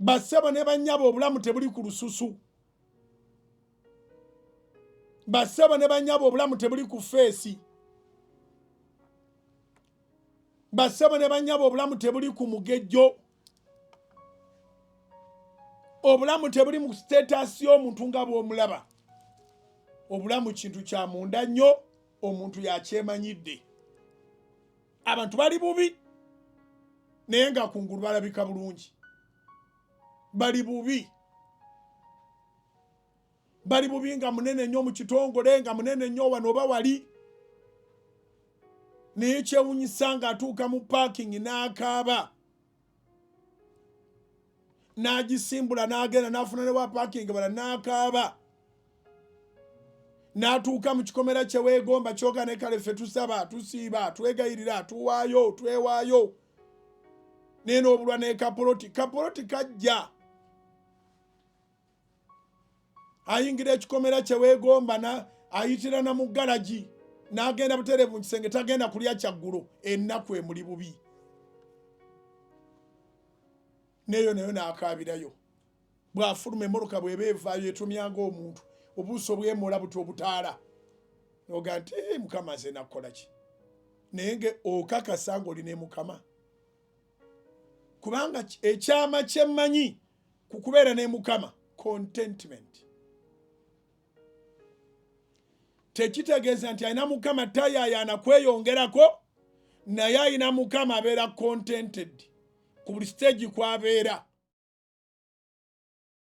Bassebo ne bannyabo obulamu tebuli ku lususu. Bassebo ne bannyabo obulamu tebuli ku feesi. Bassebo ne bannyabo obulamu tebuli ku mugejjo. Obulamu tebuli mu status y'omuntu nga bw'omulaba. Obulamu kintu kya munda nnyo, omuntu yakyemanyidde. Abantu bali bubi naye nga kungulu balabika bulungi. Bali bubi. Bali bubi nga munene nnyo mu kitongole, nga munene nnyo wano oba wali. Naye kyewunyisa nga atuuka mu parking n'akaaba. N'agisimbula n'agenda n'afuna ne wa parking bala n'akaaba. N'atuuka mu kikomera kye weegomba kyoga ne kale ffe tusaba, tusiiba, twegayirira, tuwaayo, twewaayo. Naye n'obulwa ne kapoloti. Kapoloti kajja. Ayingira ekikomera kye weegomba ayitira na mu galagi. N'agenda butereevu mu kisenge tagenda kulya kyaggulu. Ennaku emuli bubi. Neyo nayo n'akaabirayo. Bw'afuluma emmoloka bw'eba evaayo etumyanga omuntu. Obuuso bw'emola buti obutaala. Oga nti Mukama nze nakola ki? Naye nge okakasa ng'olina Mukama. Kubanga ekyama kyemmanyi ku kubeera ne Mukama, contentment. Tekitegeeza nti alina Mukama tayayaana kweyongerako, naye alina Mukama abeera contented ku buli stage kw'abeera.